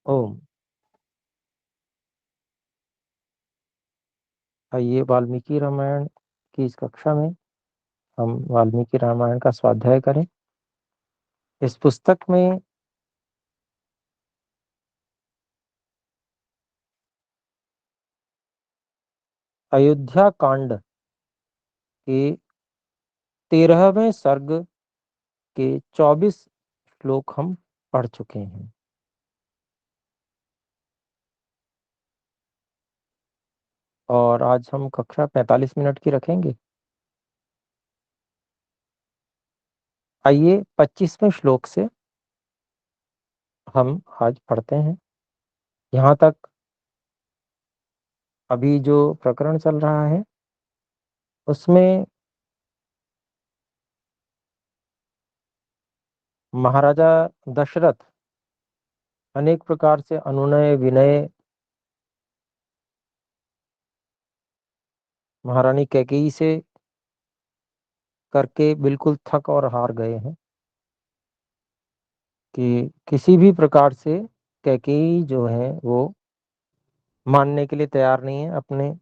ओम। आइए वाल्मीकि रामायण की इस कक्षा में हम वाल्मीकि रामायण का स्वाध्याय करें। इस पुस्तक में अयोध्या कांड के 13वें सर्ग के 24 श्लोक हम पढ़ चुके हैं। और आज हम कक्षा 45 मिनट की रखेंगे। आइए 25वें श्लोक से हम आज पढ़ते हैं। यहाँ तक अभी जो प्रकरण चल रहा है उसमें महाराजा दशरथ अनेक प्रकार से अनुनय विनय महारानी कैकेयी से करके बिल्कुल थक और हार गए हैं कि किसी भी प्रकार से कैकेयी जो है वो मानने के लिए तैयार नहीं है। अपने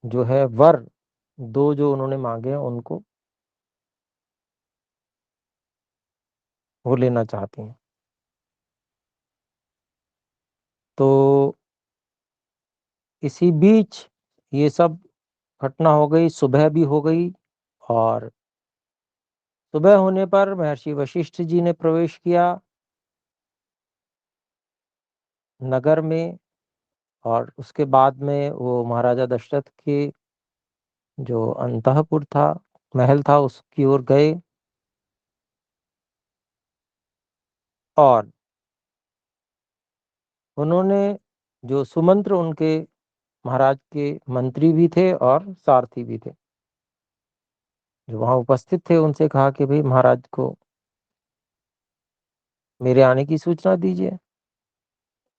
जो है वर दो जो उन्होंने मांगे हैं उनको वो लेना चाहती हैं। तो इसी बीच ये सब घटना हो गई, सुबह भी हो गई। और सुबह होने पर महर्षि वशिष्ठ जी ने प्रवेश किया नगर में। और उसके बाद में वो महाराजा दशरथ के जो अंतःपुर था, महल था, उसकी ओर गए। और उन्होंने जो सुमंत्र उनके महाराज के मंत्री भी थे और सारथी भी थे जो वहां उपस्थित थे, उनसे कहा कि भाई महाराज को मेरे आने की सूचना दीजिए।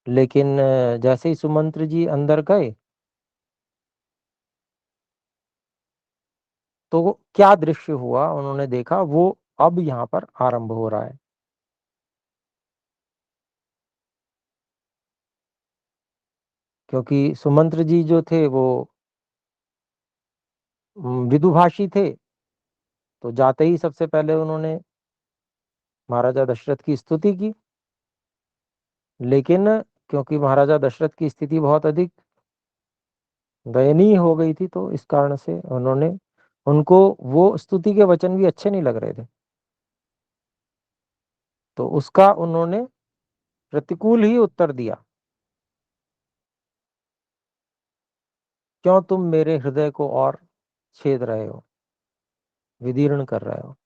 लेकिन जैसे ही सुमंत्र जी अंदर गए तो वो क्या दृश्य हुआ उन्होंने देखा, वो अब यहाँ पर आरंभ हो रहा है। क्योंकि सुमंत्र जी जो थे वो विदुभाषी थे, तो जाते ही सबसे पहले उन्होंने महाराजा दशरथ की स्तुति की। लेकिन क्योंकि महाराजा दशरथ की स्थिति बहुत अधिक दयनीय हो गई थी, तो इस कारण से उनको वो स्तुति के वचन भी अच्छे नहीं लग रहे थे। तो उसका उन्होंने प्रतिकूल ही उत्तर दिया। क्यों तुम मेरे हृदय को और छेद रहे हो, विदीर्ण कर रहे हो।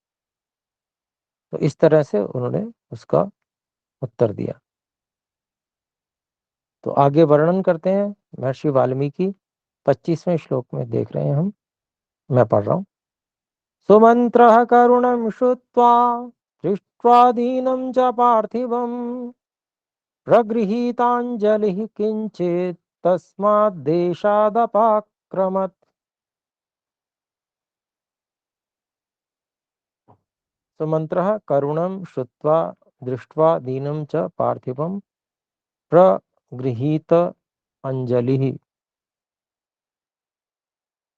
तो इस तरह से उन्होंने उसका उत्तर दिया। तो आगे वर्णन करते हैं महर्षि वाल्मीकि। 25वें श्लोक में देख रहे हैं हम। मैं पढ़ रहा हूं। सुमंत्रः करुणं श्रुत्वा दृष्ट्वा दीनं च पार्थिवम् प्रगृहीताञ्जलिः किञ्चित् तस्माद्देशादपाक्रमत्। सुमंत्रः करुणं श्रुत्वा दृष्ट्वा दीनं च पार्थिवं प्रगृहीत अंजलिः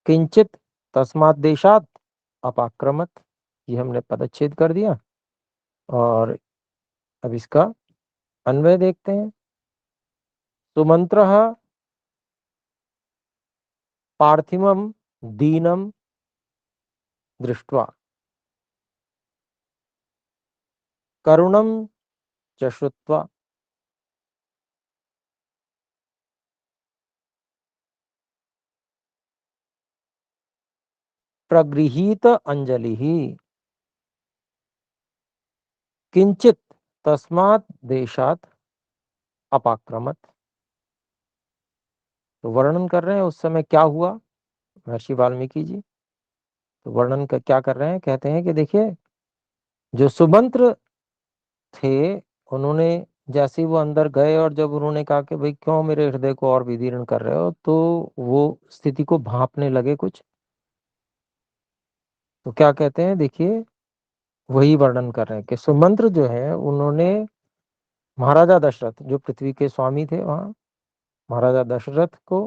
किंचित तस्माद्देशात् अपाक्रमत। ये हमने पदच्छेद कर दिया। और अब इसका अन्वय देखते हैं। सुमंत्रः पार्थिवं दीनं दृष्ट्वा करुणं च श्रुत्वा प्रगृहीत अंजलिः किंचित तस्मात् देशात् अपाक्रमत। तो वर्णन कर रहे हैं उस समय क्या हुआ महर्षि वाल्मीकि जी। तो वर्णन क्या कर रहे हैं, कहते हैं कि देखिए जो सुमंत्र थे, उन्होंने जैसे ही वो अंदर गए और जब उन्होंने कहा कि भाई क्यों मेरे हृदय को और विदीर्ण कर रहे हो, तो वो स्थिति को भांपने लगे कुछ। तो क्या कहते हैं देखिए, वही वर्णन कर रहे हैं कि सुमंत्र जो है उन्होंने महाराजा दशरथ जो पृथ्वी के स्वामी थे वहां, महाराजा दशरथ को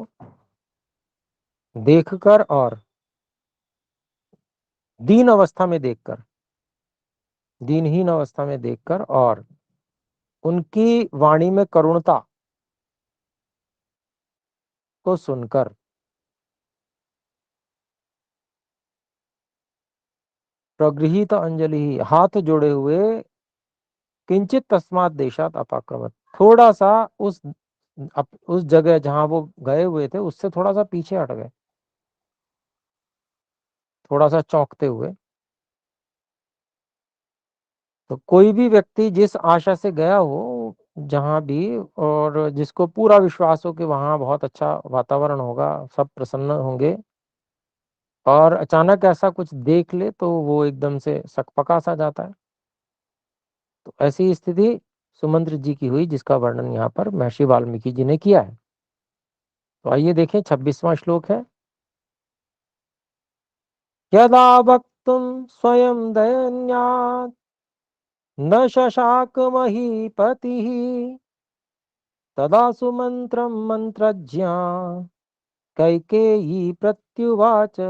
देखकर और दीन अवस्था में देखकर, दीनहीन अवस्था में देखकर और उनकी वाणी में करुणता को सुनकर प्रगृहीत अंजलि, हाथ जोड़े हुए, किंचित तस्मात् देशात् अपाक्रमत, थोड़ा सा उस जगह जहां वो गए हुए थे उससे थोड़ा सा पीछे हट गए, थोड़ा सा चौंकते हुए। तो कोई भी व्यक्ति जिस आशा से गया हो जहां भी, और जिसको पूरा विश्वास हो कि वहां बहुत अच्छा वातावरण होगा, सब प्रसन्न होंगे, और अचानक ऐसा कुछ देख ले तो वो एकदम से सकपका सा जाता है। तो ऐसी स्थिति सुमंत्र जी की हुई, जिसका वर्णन यहाँ पर महर्षि वाल्मीकि जी ने किया है। तो आइए देखें 26वां श्लोक है। यदा वक्तुम स्वयं दयन्यात् न शशाक महीपतिः तदा सुमंत्रम मंत्रज्ञा कैकेयी प्रत्युवाच।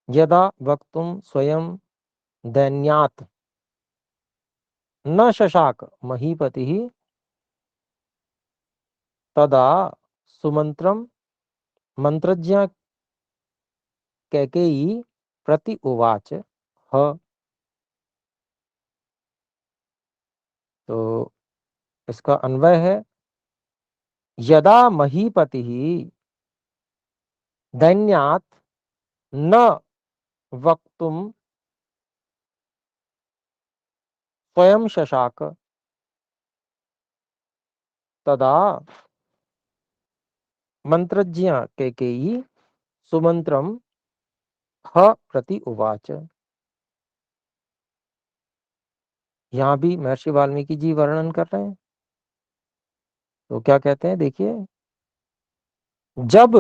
यदा वक्तुम स्वयं दैन्यात् न शशाक महीपतिः तदा सुमंत्रम मंत्रज्ञा कैकेयी प्रति उवाच। ह तो इसका अन्वय है, यदा महीपति दैन्यात् न वक्तुम स्वयं शशाक तदा मंत्रज्ञ कैकेयी सुमंत्रम ह प्रति उवाच। यहाँ भी महर्षि वाल्मीकि जी वर्णन कर रहे हैं। तो क्या कहते हैं देखिए, जब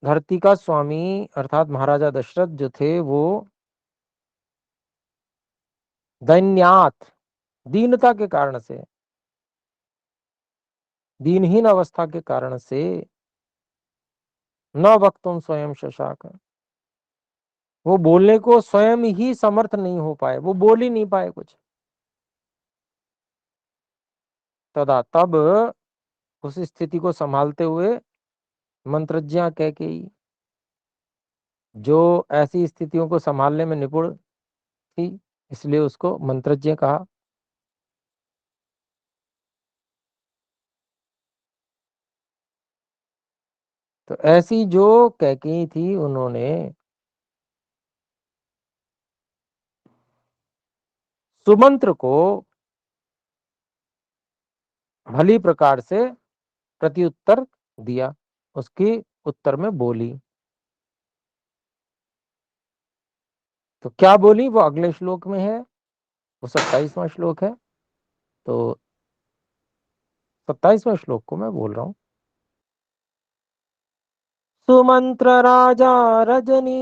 धरती का स्वामी अर्थात महाराजा दशरथ जो थे वो दैन्यात, दीनता के कारण से, दीनहीन अवस्था के कारण से, न वक्तुम स्वयं शशाक, वो बोलने को स्वयं ही समर्थ नहीं हो पाए, वो बोल ही नहीं पाए कुछ। तदा तब उस स्थिति को संभालते हुए मंत्रज्ञा कह के ही, जो ऐसी स्थितियों को संभालने में निपुण थी, इसलिए उसको मंत्रज्ञ कहा। तो ऐसी जो कैकेयी थी उन्होंने सुमंत्र को भली प्रकार से प्रत्युत्तर दिया, उसके उत्तर में बोली। तो क्या बोली वो अगले श्लोक में है, वो 27वां श्लोक है। तो 27वां श्लोक को मैं बोल रहा हूं। सुमंत्र राजा रजनी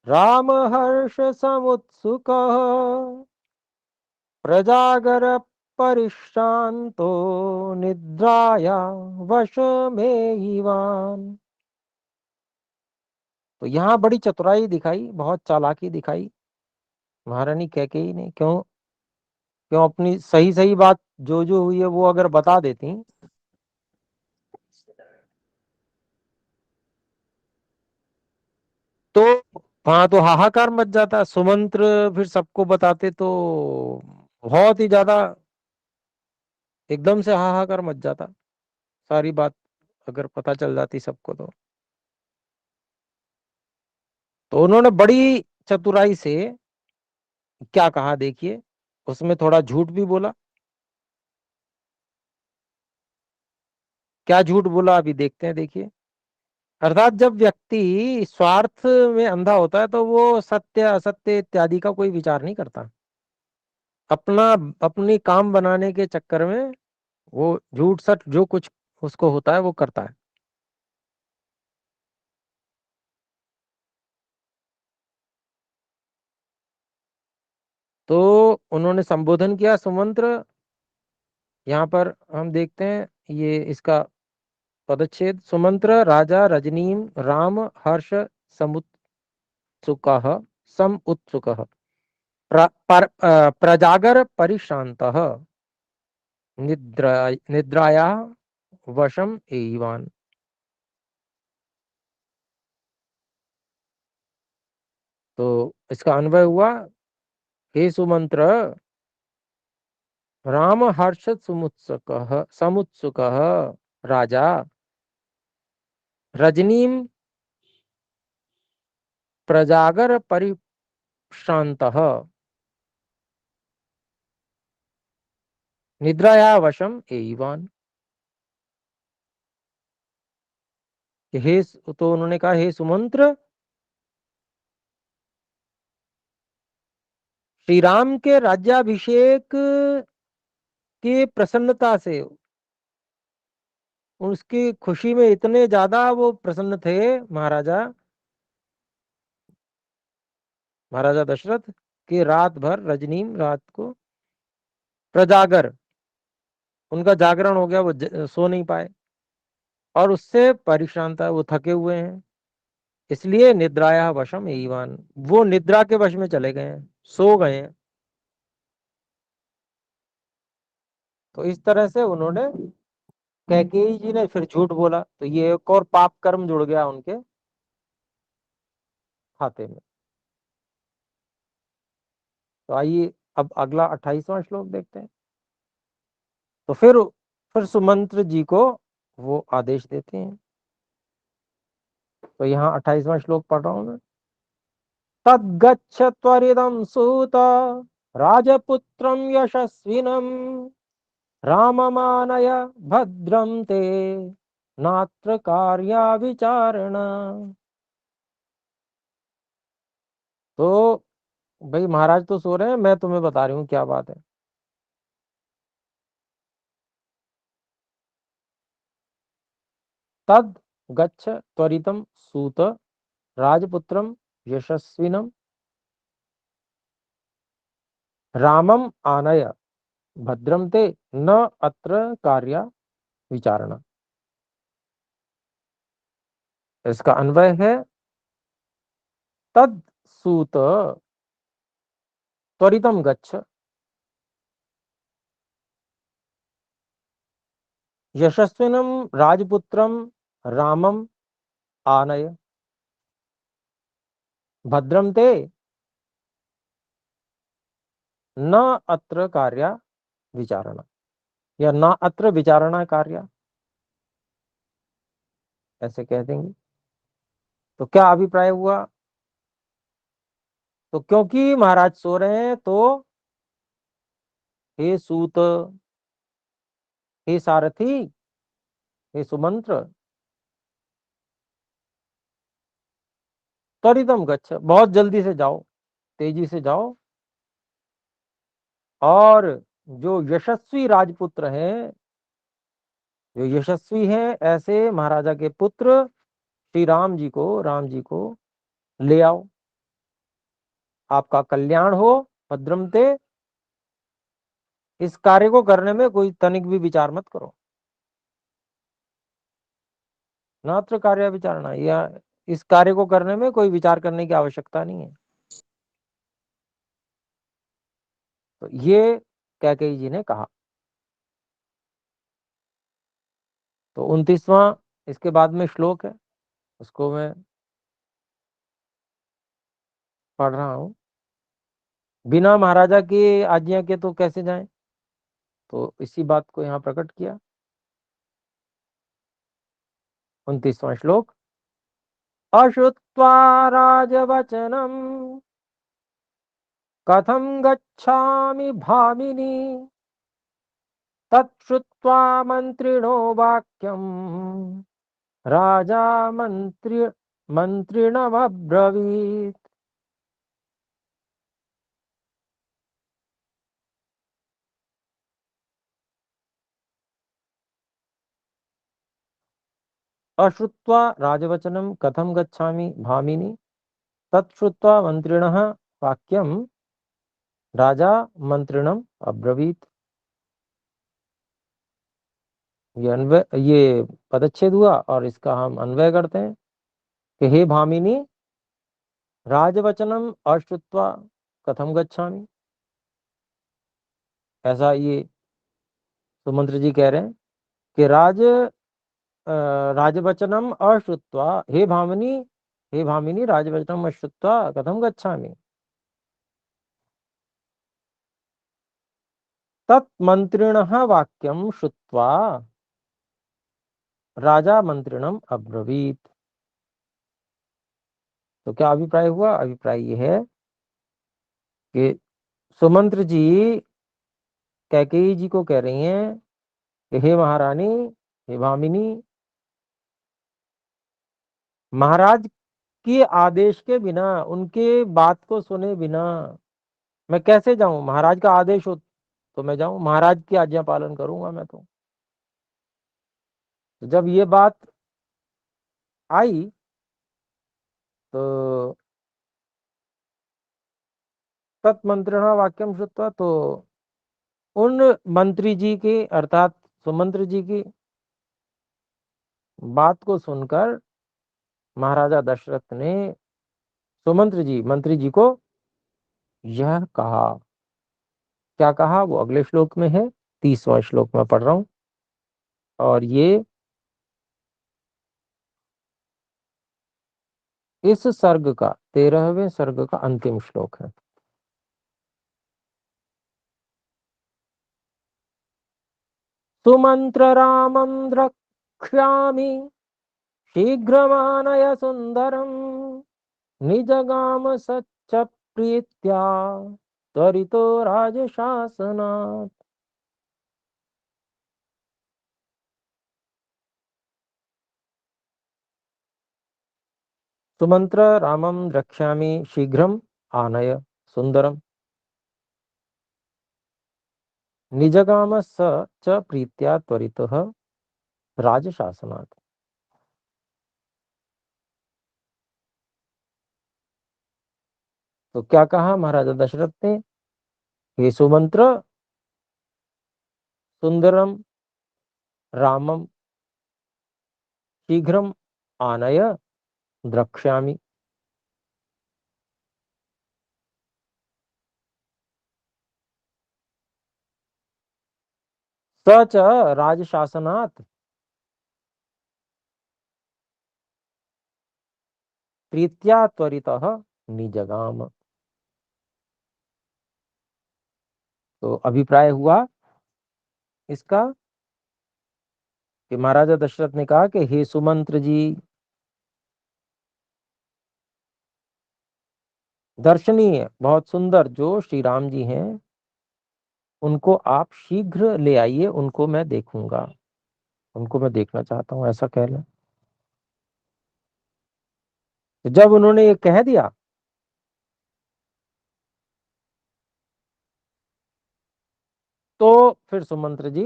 राम हर्ष समुत्सुक प्रजागर परिश्रांतो निद्राया वश में ईवान। तो यहाँ बड़ी चतुराई दिखाई, बहुत चालाकी दिखाई महारानी कैकेयी ने। क्यों क्यों अपनी सही सही बात जो जो हुई है वो अगर बता देती तो वहां तो हाहाकार मच जाता। सुमंत्र फिर सबको बताते तो बहुत ही ज्यादा एकदम से हाहाकार मच जाता, सारी बात अगर पता चल जाती सबको तो उन्होंने बड़ी चतुराई से क्या कहा देखिए, उसमें थोड़ा झूठ भी बोला। क्या झूठ बोला अभी देखते हैं देखिए। अर्थात जब व्यक्ति स्वार्थ में अंधा होता है तो वो सत्य असत्य इत्यादि का कोई विचार नहीं करता, अपना अपनी काम बनाने के चक्कर में वो झूठ सच जो कुछ उसको होता है वो करता है। तो उन्होंने संबोधन किया सुमंत्र। यहाँ पर हम देखते हैं ये इसका पदच्छेद। सुमंत्र राजा रजनीम राम हर्ष समुत्सुकः समुत्सुकः प्रजागर परिश्रान्तः निद्राया वशम एवान। तो इसका अन्वय हुआ, हे सुमंत्र, राम हर्ष समुत्सुकः राजा रजनीम प्रजागर परिश्रान्तः निद्राया वशम एवान। हे, तो उन्होंने कहा, हे सुमंत्र, श्री राम के राज्याभिषेक की प्रसन्नता से, उसकी खुशी में इतने ज्यादा वो प्रसन्न थे महाराजा महाराजा दशरथ कि रात भर रजनीम रात को प्रजागर, उनका जागरण हो गया, वो सो नहीं पाए और उससे परेशान था, वो थके हुए हैं, इसलिए निद्राया वशम ईवान, वो निद्रा के वश में चले गए हैं, सो गए हैं। तो इस तरह से उन्होंने, कैकेयी जी ने फिर झूठ बोला, तो ये एक और पाप कर्म जुड़ गया उनके खाते में। तो आइए अब अगला 28वां श्लोक देखते हैं। तो फिर सुमंत्र जी को वो आदेश देते हैं। तो यहाँ 28वां श्लोक पढ़ रहा हूं मैं। तद्गच्छ त्वरिदं सूत राजपुत्रं यशस्विनं राममानय भद्रं ते नात्र कार्या विचारणा। तो भाई महाराज तो सो रहे हैं, मैं तुम्हें बता रही हूँ क्या बात है। तद गच्छ त्वरितम सूत राजपुत्रम यशस्विनम रामम आनय भद्रम ते न अत्र कार्या विचारणा। इसका अन्वय है, तद सूत त्वरितम गच्छ यशस्विनम राजपुत्रम रामम आनय भद्रम ते न अत्र कार्या विचारणा, या न अत्र विचारणा कार्या, ऐसे कह देंगे। तो क्या अभिप्राय हुआ? तो क्योंकि महाराज सो रहे हैं, तो हे सूत, हे सारथी, हे सुमंत्र, त्वरितम गच्छ, बहुत जल्दी से जाओ, तेजी से जाओ, और जो यशस्वी राजपुत्र हैं, जो यशस्वी हैं, ऐसे महाराजा के पुत्र श्री राम जी को ले आओ, आपका कल्याण हो। भद्रमते, इस कार्य को करने में कोई तनिक भी विचार मत करो। नात्र कार्य विचारणा, या इस कार्य को करने में कोई विचार करने की आवश्यकता नहीं है। तो ये कैकेयी जी ने कहा। तो 29वां इसके बाद में श्लोक है, उसको मैं पढ़ रहा हूं। बिना महाराजा की आज्ञा के तो कैसे जाएं? तो इसी बात को यहां प्रकट किया। 29वां श्लोक। अश्रुत्वा राजवचनम् कथं गच्छामि भामिनी तच्छ्रुत्वा मन्त्रिणो वाक्यम् राजा मंत्रिणमब्रवीत्। अश्रुत्वा राजवचनं कथं गच्छामि भामिनी तच्छ्रुत्वा मंत्रिणः वाक्यं राजा मंत्रिणम अब्रवीत। ये अन्वय, ये पदच्छेद हुआ और इसका हम अन्वय करते हैं कि हे भामिनी राजवचनम अश्रुत्वा कथम गच्छामि। ऐसा ये सुमंत्र जी कह रहे हैं कि राजवचनम अश्रुत्वा, हे भामिनी राजवचनम अश्रुत्वा कथम गच्छामि। तत् मंत्रिणः वाक्यम श्रुत्वा राजा मंत्रिणम अब्रवीत। तो क्या अभिप्राय हुआ? अभिप्राय ये है कि सुमंत्र जी कैकेयी जी को कह रही हैं कि हे महारानी, हे भामिनी, महाराज के आदेश के बिना, उनके बात को सुने बिना मैं कैसे जाऊं? महाराज का आदेश हो तो मैं जाऊं, महाराज की आज्ञा पालन करूंगा मैं तो। जब ये बात आई तो तत्मंत्रिणा वाक्यम श्रुत्वा, तो उन मंत्री जी की अर्थात सुमंत्र जी की बात को सुनकर महाराजा दशरथ ने सुमंत्र जी मंत्री जी को यह कहा। क्या कहा वो अगले श्लोक में है, 30वां श्लोक में पढ़ रहा हूं। और ये इस सर्ग का 13वें सर्ग का अंतिम श्लोक है। सुमंत्र रामं द्रक्ष्यामि शीघ्रमानय सुंदरम निजगाम सच्च प्रीत्या त्वरितो राजशासनात्। सुमंत्र रामं द्रक्ष्यामि शीघ्रम आनय सुंदरम निजगाम स च प्रीत्या त्वरितः राजशासनात्। तो क्या कहा महाराजा दशरथ ने? हे सुमंत्र, सुंदरम रामम शीघ्रम आनय द्रक्ष्यामि। स च राजशासनात् प्रीत्या त्वरितः निजगाम। तो अभिप्राय हुआ इसका कि महाराजा दशरथ ने कहा कि हे सुमंत्र जी, दर्शनीय बहुत सुंदर जो श्री राम जी हैं उनको आप शीघ्र ले आइए, उनको मैं देखूंगा, उनको मैं देखना चाहता हूं, ऐसा कह लें। तो जब उन्होंने ये कह दिया तो फिर सुमंत्र जी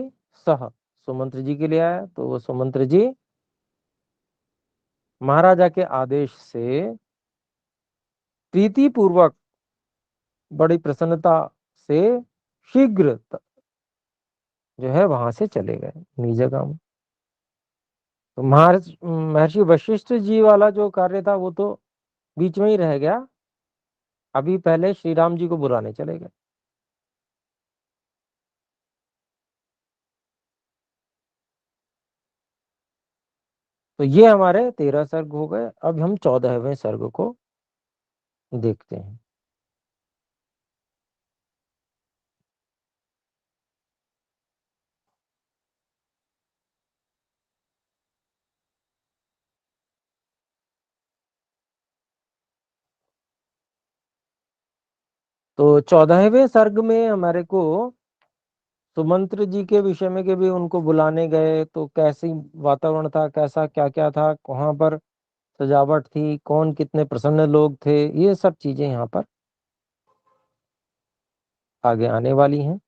सह सुमंत्र जी के लिए आया। तो वो सुमंत्र जी महाराजा के आदेश से प्रीति पूर्वक बड़ी प्रसन्नता से शीघ्र जो है वहां से चले गए निजगाम। तो महर्षि वशिष्ठ जी वाला जो कार्य था वो तो बीच में ही रह गया। अभी पहले श्री राम जी को बुलाने चले गए। तो ये हमारे 13 सर्ग हो गए। अब हम 14वें सर्ग को देखते हैं। तो 14वें सर्ग में हमारे को सुमंत्र जी के विषय में के भी उनको बुलाने गए तो कैसी वातावरण था, कैसा क्या क्या था, कहाँ पर सजावट थी, कौन कितने प्रसन्न लोग थे, ये सब चीजें यहाँ पर आगे आने वाली हैं।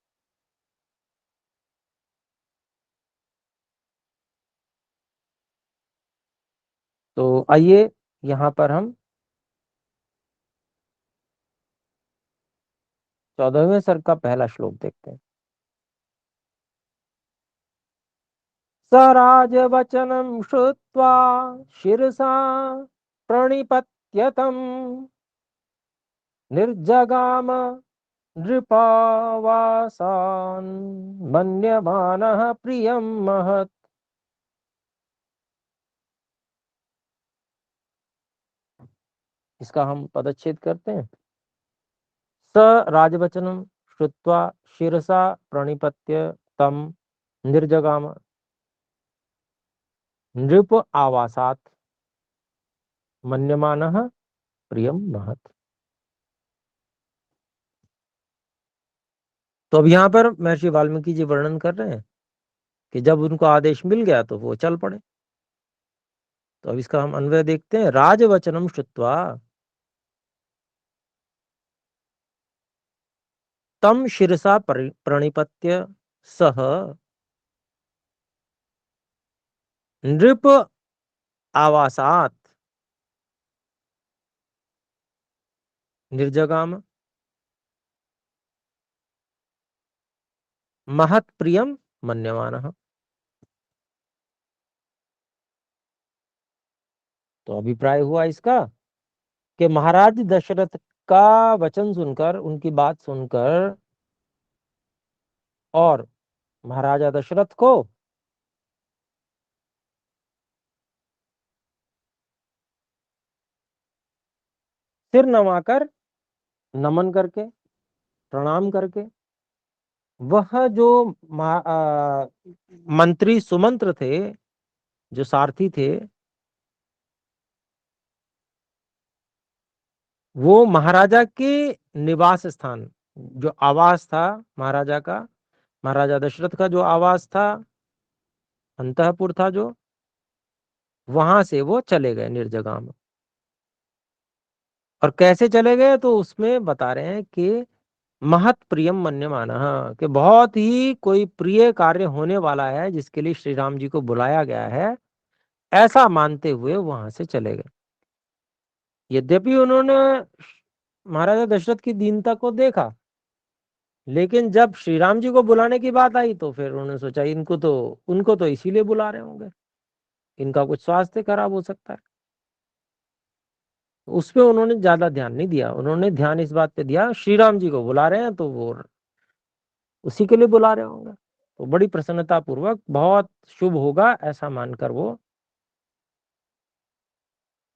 तो आइए यहाँ पर हम 14वें सर्ग का पहला श्लोक देखते हैं। स राजवचनं श्रुत्वा शिरसा प्रणिपत्यतं निर्जगाम नृपावासान् मन्यमानः प्रियं महत्। इसका हम पदच्छेद करते हैं। स राजवचनं श्रुत्वा शिरसा प्रणिपत्य तं निर्जगाम नृप आवासात् मन्यमानः प्रियम महत्। तो अब यहाँ पर महर्षि वाल्मीकि जी वर्णन कर रहे हैं कि जब उनको आदेश मिल गया तो वो चल पड़े। तो अब इसका हम अन्वय देखते हैं। राजवचनम श्रुत्वा तम शिरसा प्रणिपत्य सह नृप आवासात निर्जगाम महत् प्रियम मन्यमानः। तो अभिप्राय हुआ इसका कि महाराज दशरथ का वचन सुनकर, उनकी बात सुनकर, और महाराजा दशरथ को सिर नवाकर, नमन करके, प्रणाम करके, वह जो मंत्री सुमंत्र थे, जो सारथी थे, वो महाराजा के निवास स्थान, जो आवास था महाराजा का, महाराजा दशरथ का जो आवास था, अंतःपुर था जो, वहां से वो चले गए निर्जगाम। और कैसे चले गए तो उसमें बता रहे हैं कि महत प्रियम मन्यमानः, कि बहुत ही कोई प्रिय कार्य होने वाला है जिसके लिए श्री राम जी को बुलाया गया है, ऐसा मानते हुए वहां से चले गए। यद्यपि उन्होंने महाराजा दशरथ की दीनता को देखा, लेकिन जब श्री राम जी को बुलाने की बात आई तो फिर उन्होंने सोचा उनको तो इसीलिए बुला रहे होंगे, इनका कुछ स्वास्थ्य खराब हो सकता है। उस पे उन्होंने ज्यादा ध्यान नहीं दिया। उन्होंने ध्यान इस बात पे दिया, श्री राम जी को बुला रहे हैं तो वो उसी के लिए बुला रहे होंगे। तो बड़ी प्रसन्नता पूर्वक, बहुत शुभ होगा ऐसा मानकर वो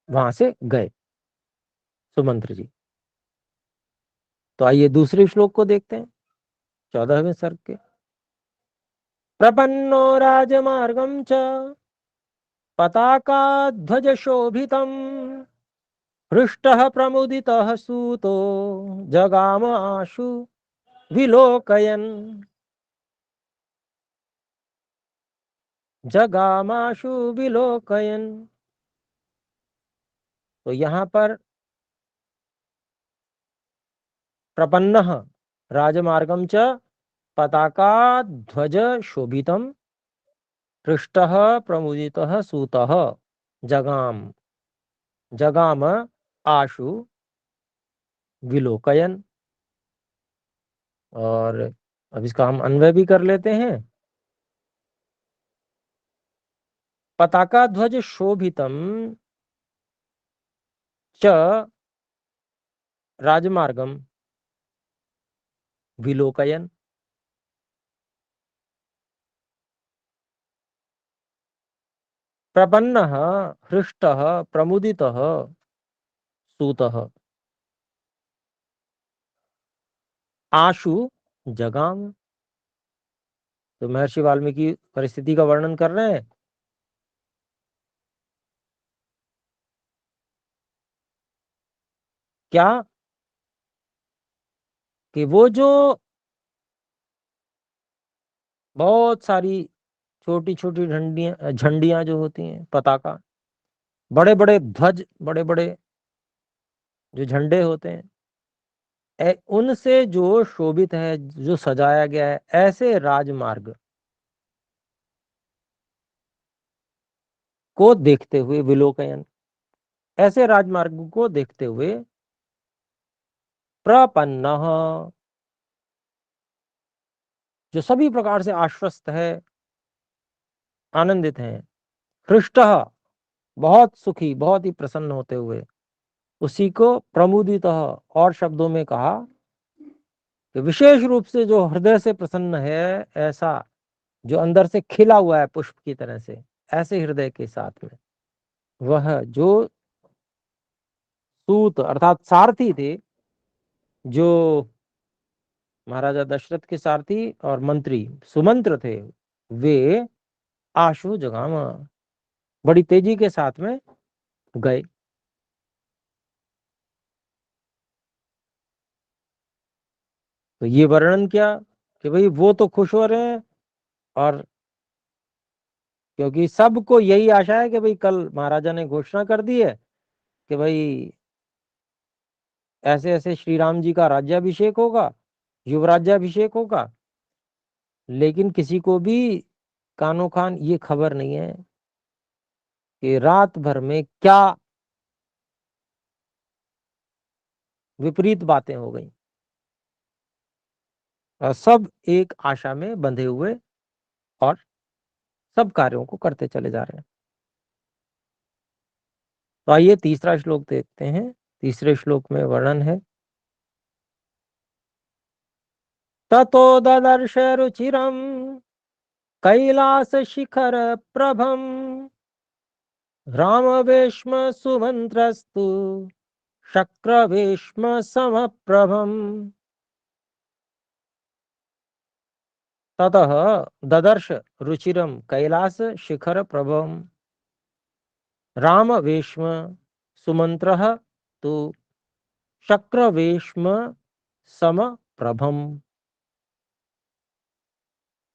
वहां से गए सुमंत्र जी। तो आइए दूसरे श्लोक को देखते हैं, 14वें सर्ग के। प्रपन्नो राजमार्गं च पताका ध्वज शोभितम् हृष्टः प्रमुदितः सूतो जगाम आशु विलोकयन्। जगामाशु विलोकयन्। तो यहाँ पर प्रपन्नः राजमार्गं च पताका ध्वज शोभितम् हृष्टः प्रमुदितः सूतः जगाम जगाम आशु विलोकयन। और अब इसका हम अन्वय भी कर लेते हैं। पताका ध्वज शोभितम च राजमार्गम विलोकयन। प्रपन्नः हृष्टः प्रमुदितः सूतः आशु जगाम। तो महर्षि वाल्मीकि परिस्थिति का वर्णन कर रहे हैं। क्या कि वो जो बहुत सारी छोटी छोटी झंडियां झंडियां जो होती हैं, पताका, बड़े बड़े ध्वज, बड़े बड़े जो झंडे होते हैं, उनसे जो शोभित है, जो सजाया गया है, ऐसे राजमार्ग को देखते हुए, विलोकयन, ऐसे राजमार्ग को देखते हुए, प्रपन्न, जो सभी प्रकार से आश्वस्त है, आनंदित हैं। हृष्टः, बहुत सुखी, बहुत ही प्रसन्न होते हुए। उसी को प्रमुदितः और शब्दों में कहा कि विशेष रूप से जो हृदय से प्रसन्न है, ऐसा जो अंदर से खिला हुआ है पुष्प की तरह से, ऐसे हृदय के साथ में वह जो सूत अर्थात सारथी थे, जो महाराजा दशरथ के सारथी और मंत्री सुमंत्र थे, वे आशु जगामा, बड़ी तेजी के साथ में गए। तो ये वर्णन किया कि भाई वो तो खुश हो रहे हैं, और क्योंकि सबको यही आशा है कि भाई कल महाराजा ने घोषणा कर दी है कि भाई ऐसे ऐसे श्री राम जी का राज्याभिषेक होगा, युवराज्याभिषेक होगा। लेकिन किसी को भी कानो खान ये खबर नहीं है कि रात भर में क्या विपरीत बातें हो गई, और सब एक आशा में बंधे हुए और सब कार्यों को करते चले जा रहे हैं। तो आइए तीसरा श्लोक देखते हैं। तीसरे श्लोक में वर्णन है, ततो ददर्श रुचिरम कैलास शिखर प्रभम रामवेश्म सुमंत्रस्तु शक्रवेश्म समप्रभम। ततः ददर्श रुचिरम कैलास शिखर प्रभम रामवेश्म सुमंत्रः तु शक्रवेश्म समप्रभम।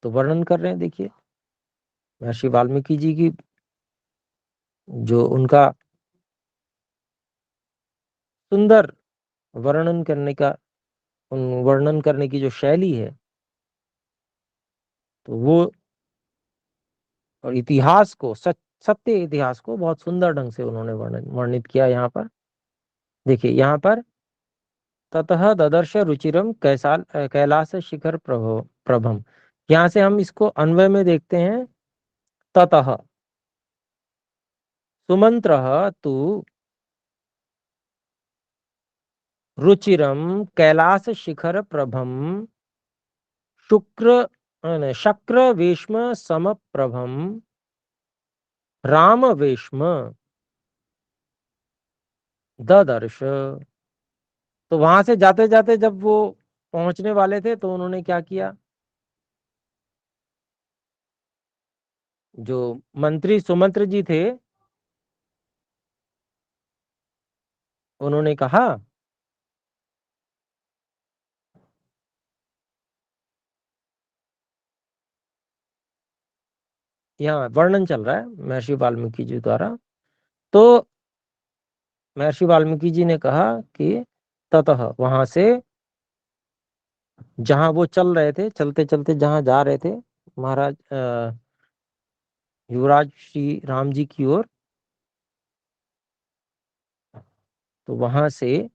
तो वर्णन कर रहे हैं, देखिए महर्षि वाल्मीकि जी की जो उनका सुंदर वर्णन करने का, वर्णन करने की जो शैली है, तो वो और इतिहास को, सत्य इतिहास को बहुत सुंदर ढंग से उन्होंने वर्णित किया यहाँ पर। देखिए यहाँ पर, ततः ददर्श रुचिरम कैलास शिखर प्रभम, यहाँ से हम इसको अन्वय में देखते हैं। ततः सुमंत्रः तु रुचिरम कैलास शिखर प्रभम शक्र वेश्म समप्रभम राम वेश्म ददर्श। तो वहां से जाते जाते जब वो पहुंचने वाले थे, तो उन्होंने क्या किया, जो मंत्री सुमंत्र जी थे, उन्होंने कहा, यहाँ वर्णन चल रहा है महर्षि वाल्मीकि जी द्वारा। तो महर्षि वाल्मीकि जी ने कहा कि ततः, वहां से जहां वो चल रहे थे, चलते चलते जहां जा रहे थे महाराज युवराज श्री राम जी की ओर, तो वहां से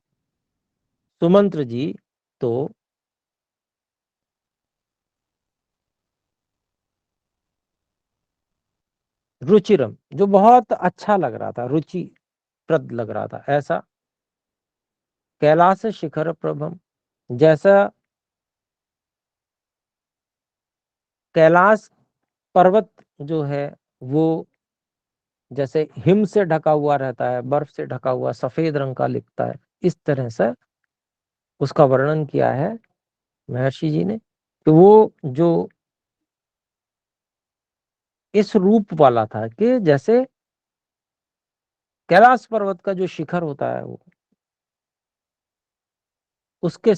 सुमंत्र जी तो रुचिरम, जो बहुत अच्छा लग रहा था, रुचिप्रद लग रहा था, ऐसा कैलाश शिखर प्रभम, जैसा कैलाश पर्वत जो है वो जैसे हिम से ढका हुआ रहता है, बर्फ से ढका हुआ सफेद रंग का लिखता है, इस तरह से उसका वर्णन किया है महर्षि जी ने। तो वो जो इस रूप वाला था कि जैसे कैलाश पर्वत का जो शिखर होता है वो उसके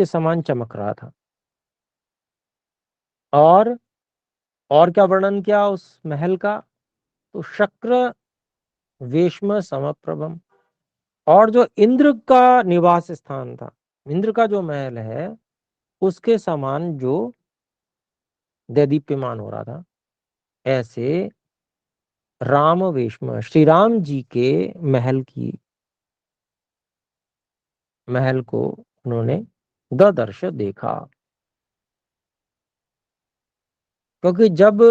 समान चमक रहा था। और और क्या वर्णन किया उस महल का, तो शक्र वेश्म समप्रभम, और जो इंद्र का निवास स्थान था, इंद्र का जो महल है, उसके समान जो दैदीप्यमान हो रहा था, ऐसे राम वेश्म श्री राम जी के महल को उन्होंने ददर्श देखा। क्योंकि जब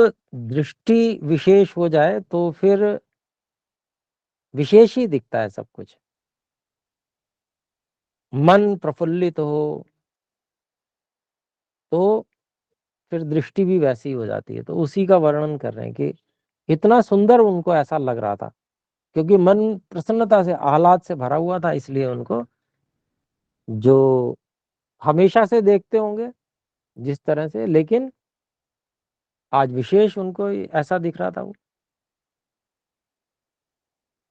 दृष्टि विशेष हो जाए तो फिर विशेष ही दिखता है सब कुछ। मन प्रफुल्लित हो तो फिर दृष्टि भी वैसी हो जाती है। तो उसी का वर्णन कर रहे हैं कि इतना सुंदर उनको ऐसा लग रहा था, क्योंकि मन प्रसन्नता से, आह्लाद से भरा हुआ था, इसलिए उनको, जो हमेशा से देखते होंगे जिस तरह से, लेकिन आज विशेष उनको ऐसा दिख रहा था वो।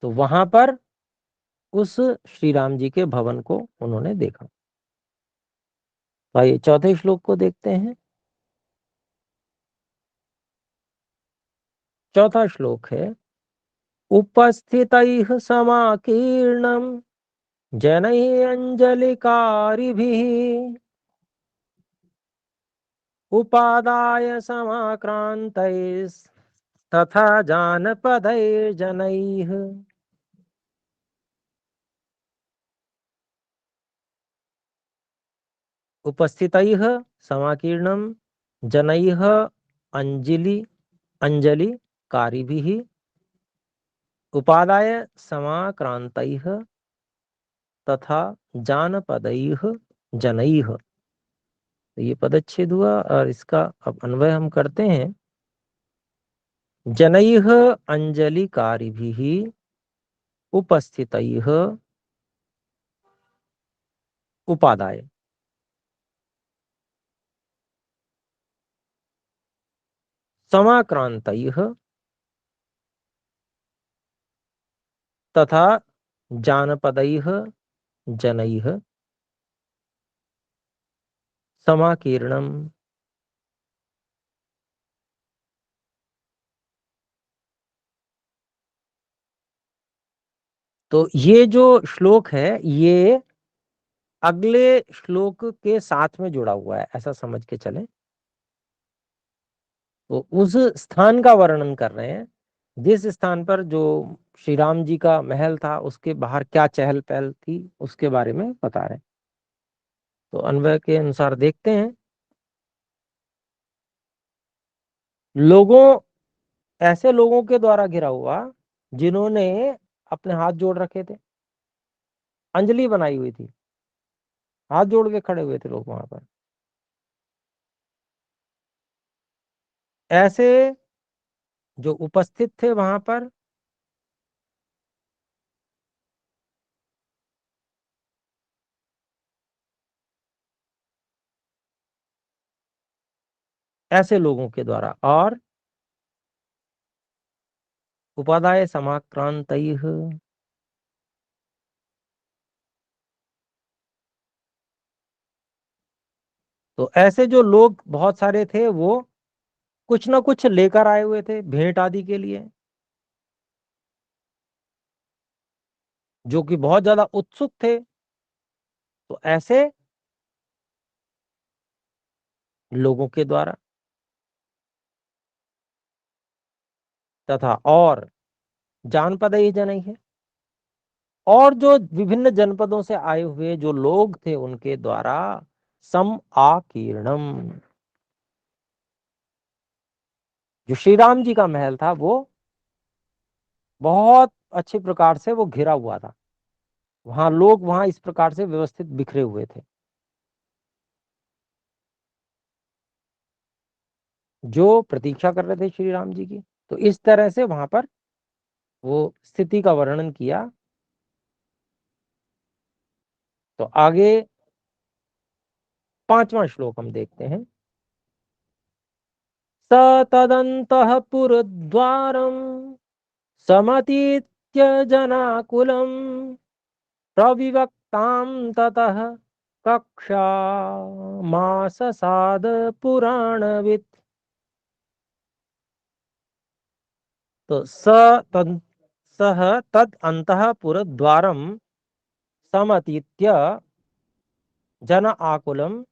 तो वहां पर उस श्री राम जी के भवन को उन्होंने देखा। आइए चौथे श्लोक को देखते हैं। चौथा श्लोक है, उपस्थितैः समाकीर्णं जनैः अंजलिकारिभिः उपादाय समाक्रांतैस्तथा जानपदैर्जनैः। उपस्थितैः समाकीर्णं जनैः अंजलिकारिभिः उपादाय समाक्रांतैः तथा जानपदैः जनैः। तो ये पदच्छेद हुआ और इसका अब अन्वय हम करते हैं। जनैः अंजलिकारिभिः उपस्थितैः उपादाय समाक्रांतैः तथा जानपदैः जनैः समाकीर्णम। तो ये जो श्लोक है ये अगले श्लोक के साथ में जुड़ा हुआ है, ऐसा समझ के चलें। तो उस स्थान का वर्णन कर रहे हैं, जिस स्थान पर जो श्री राम जी का महल था उसके बाहर क्या चहल पहल थी उसके बारे में बता रहे हैं। तो अन्वय के अनुसार देखते हैं। लोगों ऐसे लोगों के द्वारा घिरा हुआ जिन्होंने अपने हाथ जोड़ रखे थे, अंजलि बनाई हुई थी, हाथ जोड़ के खड़े हुए थे लोग वहां पर। ऐसे जो उपस्थित थे वहां पर ऐसे लोगों के द्वारा, और उपादाय समाक्रांतैः, तो ऐसे जो लोग बहुत सारे थे वो कुछ ना कुछ लेकर आए हुए थे भेंट आदि के लिए, जो कि बहुत ज्यादा उत्सुक थे। तो ऐसे लोगों के द्वारा तथा और जानपद ही जन ही है, और जो विभिन्न जनपदों से आए हुए जो लोग थे उनके द्वारा सम आकीर्णम, जो श्री राम जी का महल था वो बहुत अच्छे प्रकार से वो घिरा हुआ था। वहां लोग वहां इस प्रकार से व्यवस्थित बिखरे हुए थे, जो प्रतीक्षा कर रहे थे श्री राम जी की। तो इस तरह से वहां पर वो स्थिति का वर्णन किया। तो आगे पांचवा श्लोक हम देखते हैं। स तदन्तः पुरद्वारम् समतीत्य जनाकुलम् प्रविवक्तां ततः कक्षामाससाद पुराणवित्। तो सह तद अंतः पुरद्वारम समतीत्य जन आकुलम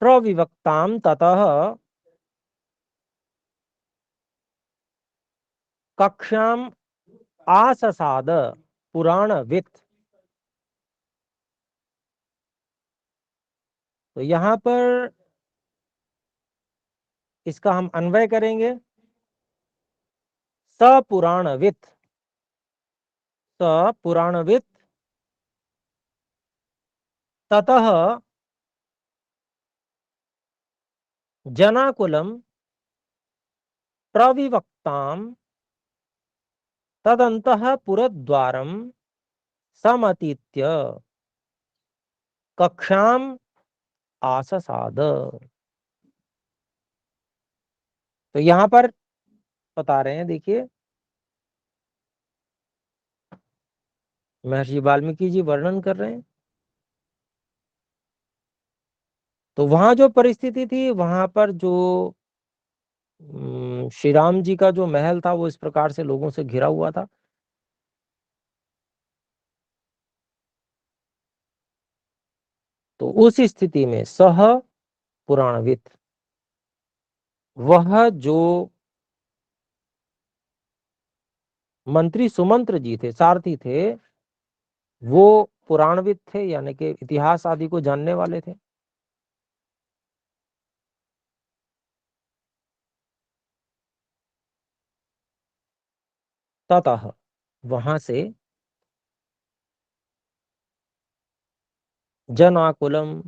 प्रविवक्ताम ततः कक्षाम आससाद पुराणवित्। तो यहाँ पर इसका हम अन्वय करेंगे। सपुराणवित्, सपुराणवित् ततः जनाकुलम प्रविवक्ताम तदन्तःपुरद्वारम समतीत्य कक्षाम आससाद। तो यहां पर बता रहे हैं, देखिए महर्षि वाल्मीकि जी वर्णन कर रहे हैं। तो वहां जो परिस्थिति थी, वहां पर जो श्री राम जी का जो महल था वो इस प्रकार से लोगों से घिरा हुआ था। तो उस स्थिति में सह पुराणविद, वह जो मंत्री सुमंत्र जी थे, सारथी थे, वो पुराणविद थे, यानी कि इतिहास आदि को जानने वाले थे। ततः, वहां से जनाकुलम,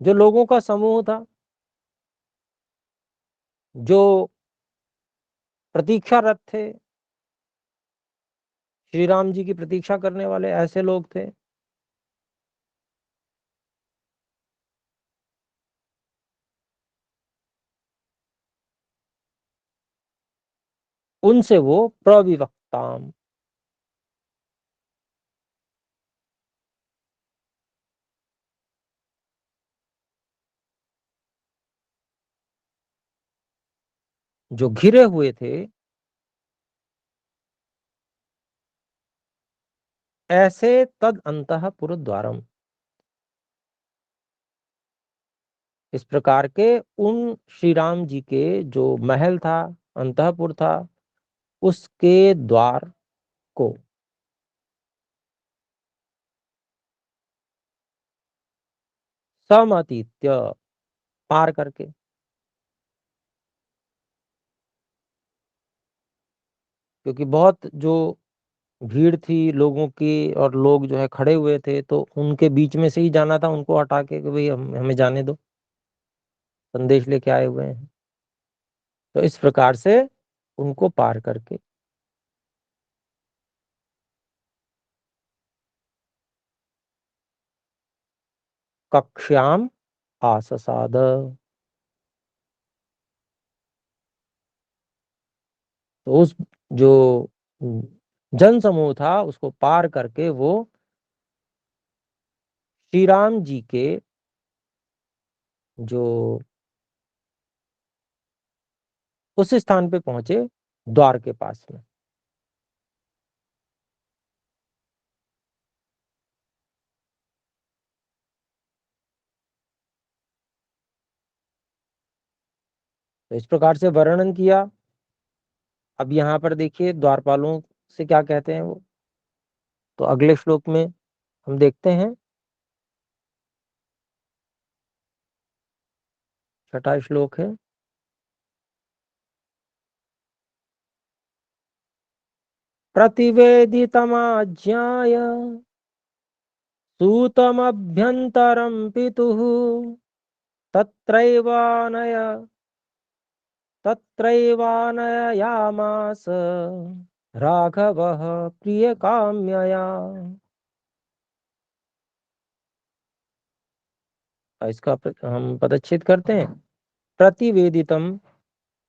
जो लोगों का समूह था, जो प्रतीक्षारत थे, श्री राम जी की प्रतीक्षा करने वाले ऐसे लोग थे। उनसे वो प्रविवक्ताम, जो घिरे हुए थे, ऐसे तद अंतःपुर द्वारम, इस प्रकार के उन श्री राम जी के जो महल था, अंतःपुर था, उसके द्वार को समतीत्य, पार करके। क्योंकि बहुत जो भीड़ थी लोगों की, और लोग जो है खड़े हुए थे, तो उनके बीच में से ही जाना था, उनको हटा के कि भाई हमें जाने दो, संदेश लेके आए हुए हैं। तो इस प्रकार से उनको पार करके कक्ष्याम आससाद, तो उस जो जन समूह था उसको पार करके वो श्री राम जी के जो उस स्थान पे पहुंचे, द्वार के पास में। तो इस प्रकार से वर्णन किया। अब यहाँ पर देखिए द्वारपालों से क्या कहते हैं वो, तो अगले श्लोक में हम देखते हैं। छठा श्लोक है। प्रतिवेदितमाज्ञाय सूतमभ्यन्तरं पितुः तत्रैवानय तत्रैवानयामास राघवः प्रियकाम्यया। इसका हम पदच्छेद करते हैं। प्रतिवेदितम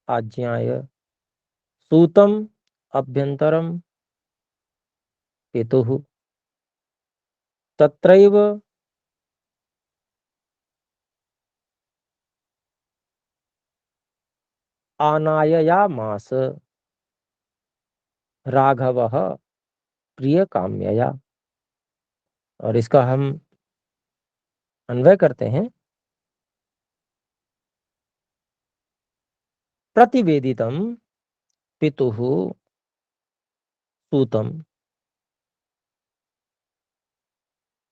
आज्ञाय सूतम अभ्यंतरम पितुः तत्रैव आनाययामास राघवः प्रिय काम्यया। और इसका हम अन्वय करते हैं। प्रतिवेदितम पितुः सूतम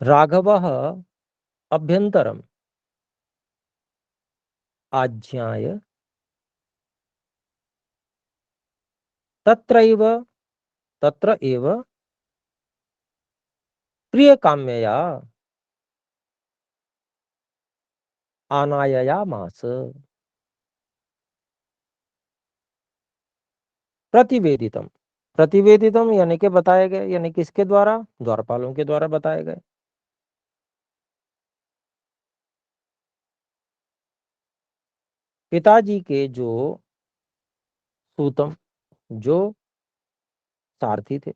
राघवः अभ्यंतरम आज्ञाय तत्र एव प्रिय काम्यया आनाययामास। प्रतिवेदितम, प्रतिवेदितम यानी कि बताए गए, यानी किसके द्वारा? द्वारपालों के द्वारा बताए गए। पिताजी के जो सूतम, जो सारथी थे,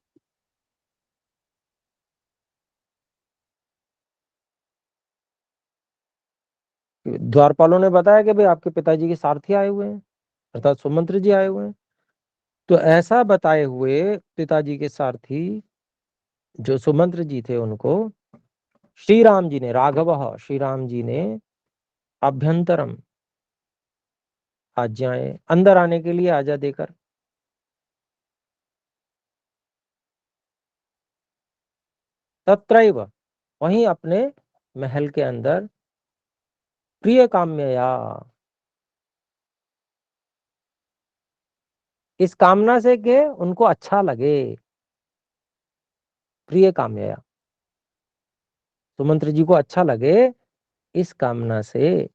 द्वारपालों ने बताया कि भाई आपके पिताजी के सारथी आए हुए हैं, अर्थात सुमंत्र जी आए हुए हैं। तो ऐसा बताए हुए पिताजी के सारथी जो सुमंत्र जी थे, उनको श्री राम जी ने, राघव श्री राम जी ने अभ्यंतरम आज्ञाएं, अंदर आने के लिए आज्ञा देकर, तत्रैव वहीं अपने महल के अंदर, प्रिय काम्यया इस कामना से कि उनको अच्छा लगे, प्रिय काम्यया सुमंत्र जी को अच्छा लगे, इस कामना से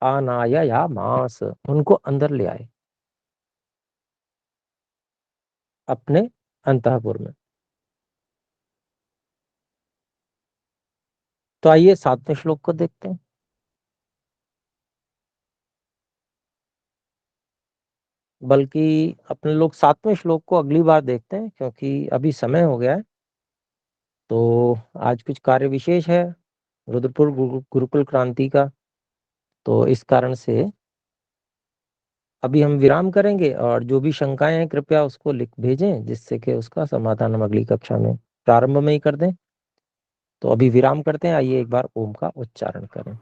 आनाया मास उनको अंदर ले आए अपने अंतःपुर में। तो आइए 7वें श्लोक को देखते हैं। बल्कि अपने लोग 7वें श्लोक को अगली बार देखते हैं, क्योंकि अभी समय हो गया है। तो आज कुछ कार्य विशेष है रुद्रपुर गुरुकुल क्रांति का, तो इस कारण से अभी हम विराम करेंगे, और जो भी शंकाएं हैं कृपया उसको लिख भेजें, जिससे कि उसका समाधान हम अगली कक्षा में प्रारंभ में ही कर दें। तो अभी विराम करते हैं। आइए एक बार ओम का उच्चारण करें।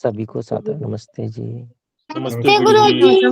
सभी को सादर नमस्ते जी। नमस्ते गुरुजी।